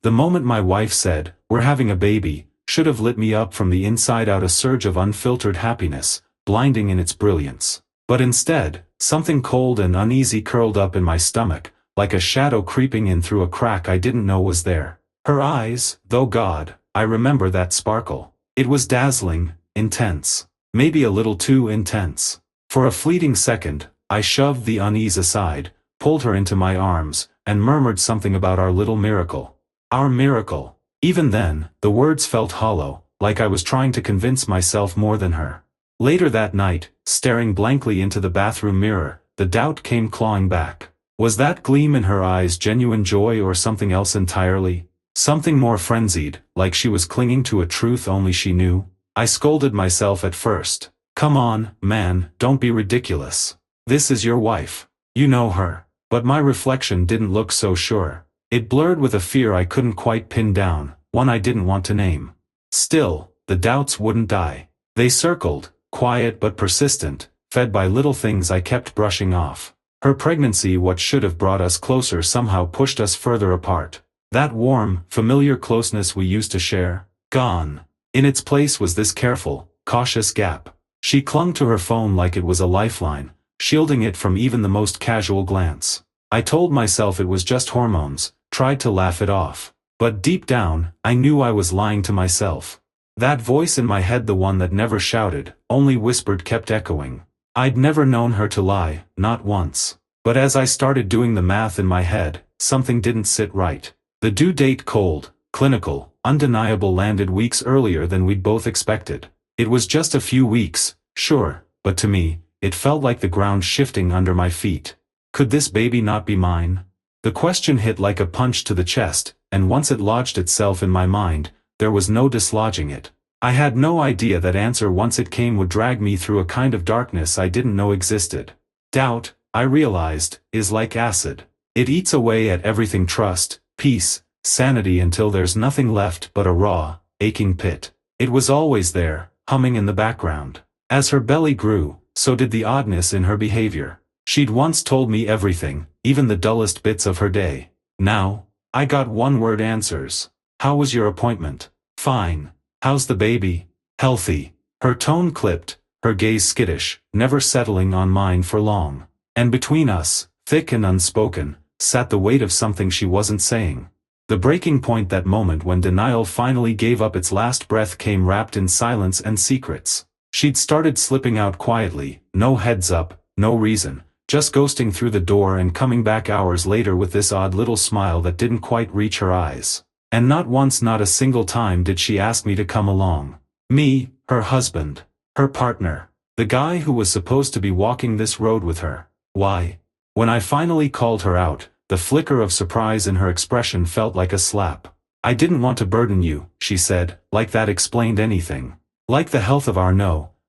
The moment my wife said, "We're having a baby," should have lit me up from the inside out, a surge of unfiltered happiness, blinding in its brilliance. But instead, something cold and uneasy curled up in my stomach, like a shadow creeping in through a crack I didn't know was there. Her eyes, though God, I remember that sparkle. It was dazzling, intense. Maybe a little too intense. For a fleeting second, I shoved the unease aside, pulled her into my arms, and murmured something about our little miracle. Our miracle. Even then, the words felt hollow, like I was trying to convince myself more than her. Later that night, staring blankly into the bathroom mirror, the doubt came clawing back. Was that gleam in her eyes genuine joy or something else entirely? Something more frenzied, like she was clinging to a truth only she knew? I scolded myself at first. Come on, man, don't be ridiculous. This is your wife. You know her. But my reflection didn't look so sure. It blurred with a fear I couldn't quite pin down, one I didn't want to name. Still, the doubts wouldn't die. They circled, quiet but persistent, fed by little things I kept brushing off. Her pregnancy, what should have brought us closer, somehow pushed us further apart. That warm, familiar closeness we used to share, gone. In its place was this careful, cautious gap. She clung to her phone like it was a lifeline, shielding it from even the most casual glance. I told myself it was just hormones, tried to laugh it off. But deep down, I knew I was lying to myself. That voice in my head, the one that never shouted, only whispered, kept echoing. I'd never known her to lie, not once. But as I started doing the math in my head, something didn't sit right. The due date, cold, clinical, undeniable, landed weeks earlier than we'd both expected. It was just a few weeks, sure, but to me, it felt like the ground shifting under my feet. Could this baby not be mine? The question hit like a punch to the chest, and once it lodged itself in my mind, there was no dislodging it. I had no idea that answer, once it came, would drag me through a kind of darkness I didn't know existed. Doubt, I realized, is like acid. It eats away at everything: trust, peace, sanity, until there's nothing left but a raw, aching pit. It was always there, humming in the background. As her belly grew, so did the oddness in her behavior. She'd once told me everything, even the dullest bits of her day. Now, I got one-word answers. How was your appointment? Fine. How's the baby? Healthy. Her tone clipped, her gaze skittish, never settling on mine for long. And between us, thick and unspoken, sat the weight of something she wasn't saying. The breaking point, that moment when denial finally gave up its last breath, came wrapped in silence and secrets. She'd started slipping out quietly, no heads up, no reason, just ghosting through the door and coming back hours later with this odd little smile that didn't quite reach her eyes. And not once, not a single time, did she ask me to come along. Me, her husband, her partner, the guy who was supposed to be walking this road with her. Why? When I finally called her out, the flicker of surprise in her expression felt like a slap. I didn't want to burden you, she said, like that explained anything. Like the health of our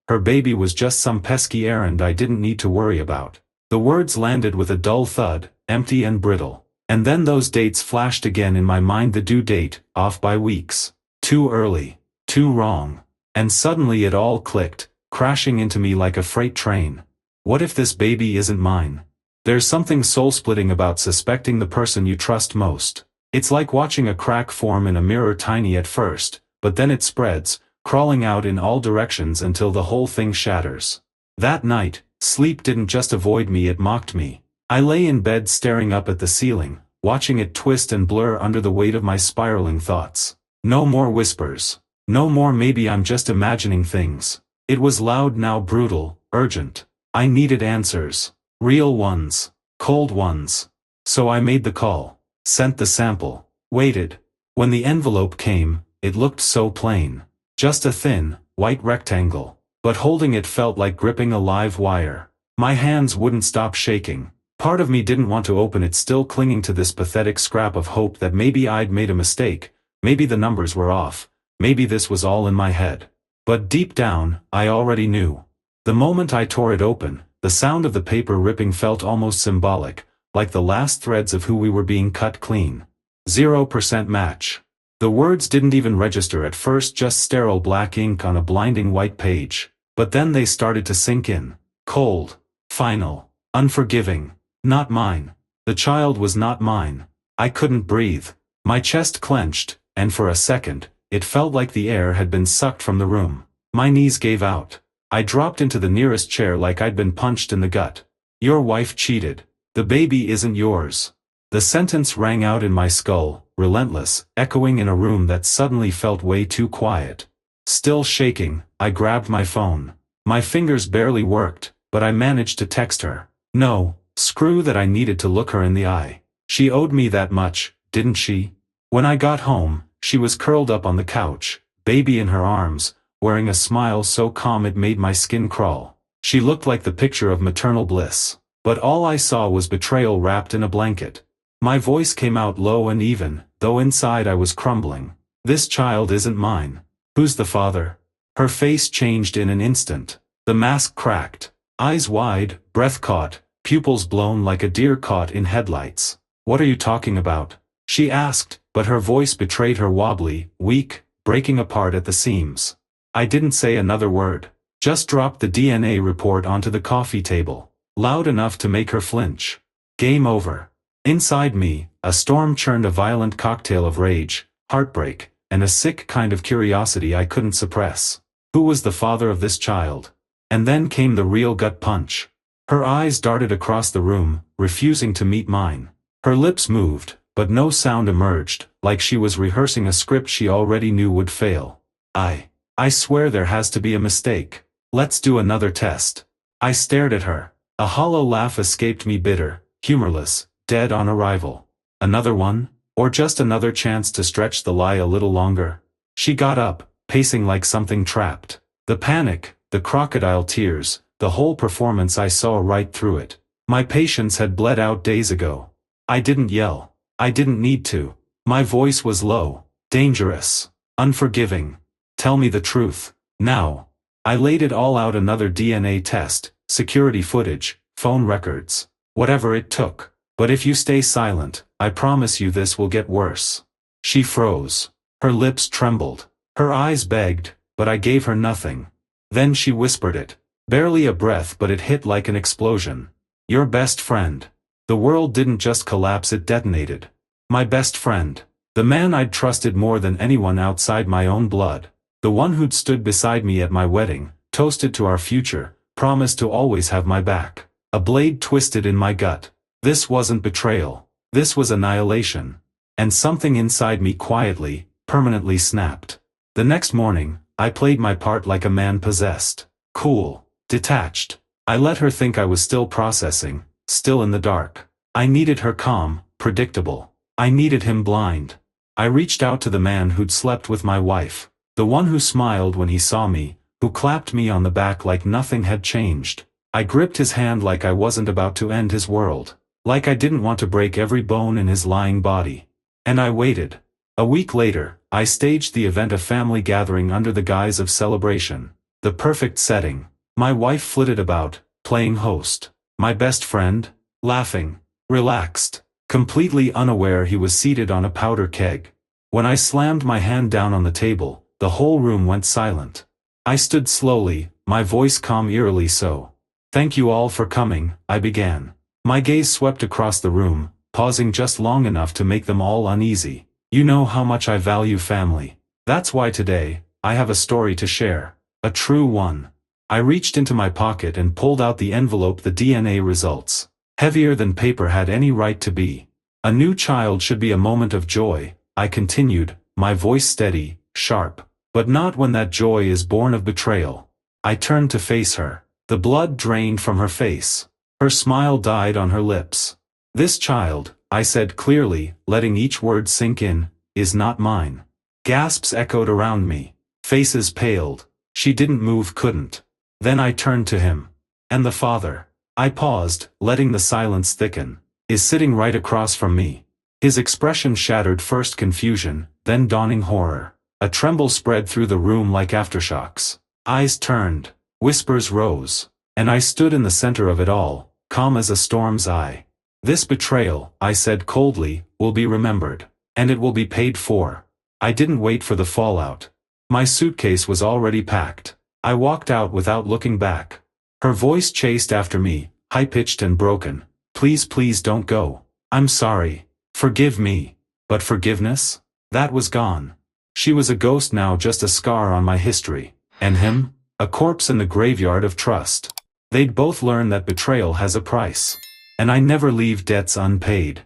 her baby was just some pesky errand I didn't need to worry about. The words landed with a dull thud, empty and brittle. And then those dates flashed again in my mind, the due date, off by weeks. Too early. Too wrong. And suddenly it all clicked, crashing into me like a freight train. What if this baby isn't mine? There's something soul-splitting about suspecting the person you trust most. It's like watching a crack form in a mirror, tiny at first, but then it spreads, crawling out in all directions until the whole thing shatters. That night, sleep didn't just avoid me, it mocked me. I lay in bed staring up at the ceiling, watching it twist and blur under the weight of my spiraling thoughts. No more whispers. No more maybe I'm just imagining things. It was loud now, brutal, urgent. I needed answers. Real ones. Cold ones. So I made the call. Sent the sample. Waited. When the envelope came, it looked so plain. Just a thin, white rectangle. But holding it felt like gripping a live wire. My hands wouldn't stop shaking. Part of me didn't want to open it, still clinging to this pathetic scrap of hope that maybe I'd made a mistake, maybe the numbers were off, maybe this was all in my head. But deep down, I already knew. The moment I tore it open, the sound of the paper ripping felt almost symbolic, like the last threads of who we were being cut clean. 0% match. The words didn't even register at first, just sterile black ink on a blinding white page. But then they started to sink in. Cold. Final. Unforgiving. Not mine. The child was not mine. I couldn't breathe. My chest clenched, and for a second, it felt like the air had been sucked from the room. My knees gave out. I dropped into the nearest chair like I'd been punched in the gut. Your wife cheated. The baby isn't yours. The sentence rang out in my skull, relentless, echoing in a room that suddenly felt way too quiet. Still shaking, I grabbed my phone. My fingers barely worked, but I managed to text her. No, screw that, I needed to look her in the eye. She owed me that much, didn't she? When I got home, she was curled up on the couch, baby in her arms, wearing a smile so calm it made my skin crawl. She looked like the picture of maternal bliss. But all I saw was betrayal wrapped in a blanket. My voice came out low and even, though inside I was crumbling. This child isn't mine. Who's the father? Her face changed in an instant. The mask cracked. Eyes wide, breath caught, pupils blown like a deer caught in headlights. What are you talking about? She asked, but her voice betrayed her, wobbly, weak, breaking apart at the seams. I didn't say another word. Just dropped the DNA report onto the coffee table, loud enough to make her flinch. Game over. Inside me, a storm churned, a violent cocktail of rage, heartbreak, and a sick kind of curiosity I couldn't suppress. Who was the father of this child? And then came the real gut punch. Her eyes darted across the room, refusing to meet mine. Her lips moved, but no sound emerged, like she was rehearsing a script she already knew would fail. I swear there has to be a mistake. Let's do another test. I stared at her. A hollow laugh escaped me, bitter, humorless, dead on arrival. Another one? Or just another chance to stretch the lie a little longer? She got up, pacing like something trapped. The panic, the crocodile tears, the whole performance, I saw right through it. My patience had bled out days ago. I didn't yell. I didn't need to. My voice was low, dangerous, unforgiving. Tell me the truth, now. I laid it all out, another DNA test, security footage, phone records, whatever it took. But if you stay silent, I promise you this will get worse. She froze. Her lips trembled. Her eyes begged, but I gave her nothing. Then she whispered it. Barely a breath, but it hit like an explosion. Your best friend. The world didn't just collapse, it detonated. My best friend. The man I'd trusted more than anyone outside my own blood. The one who'd stood beside me at my wedding, toasted to our future, promised to always have my back. A blade twisted in my gut. This wasn't betrayal. This was annihilation. And something inside me quietly, permanently snapped. The next morning, I played my part like a man possessed. Cool. Detached. I let her think I was still processing, still in the dark. I needed her calm, predictable. I needed him blind. I reached out to the man who'd slept with my wife. The one who smiled when he saw me, who clapped me on the back like nothing had changed. I gripped his hand like I wasn't about to end his world. Like I didn't want to break every bone in his lying body. And I waited. A week later, I staged the event, a family gathering under the guise of celebration. The perfect setting. My wife flitted about, playing host. My best friend, laughing, relaxed, completely unaware he was seated on a powder keg. When I slammed my hand down on the table, the whole room went silent. I stood slowly, my voice calm, eerily so. Thank you all for coming, I began. My gaze swept across the room, pausing just long enough to make them all uneasy. You know how much I value family. That's why today, I have a story to share. A true one. I reached into my pocket and pulled out the envelope, the DNA results. Heavier than paper had any right to be. A new child should be a moment of joy, I continued, my voice steady, sharp. But not when that joy is born of betrayal. I turned to face her. The blood drained from her face. Her smile died on her lips. This child, I said clearly, letting each word sink in, is not mine. Gasps echoed around me. Faces paled. She didn't move, couldn't. Then I turned to him. And the father. I paused, letting the silence thicken. Is sitting right across from me. His expression shattered, first confusion, then dawning horror. A tremble spread through the room like aftershocks. Eyes turned. Whispers rose. And I stood in the center of it all, calm as a storm's eye. This betrayal, I said coldly, will be remembered. And it will be paid for. I didn't wait for the fallout. My suitcase was already packed. I walked out without looking back. Her voice chased after me, high-pitched and broken. Please, please don't go. I'm sorry. Forgive me. But forgiveness? That was gone. She was a ghost now, just a scar on my history. And him? A corpse in the graveyard of trust. They'd both learn that betrayal has a price. And I never leave debts unpaid.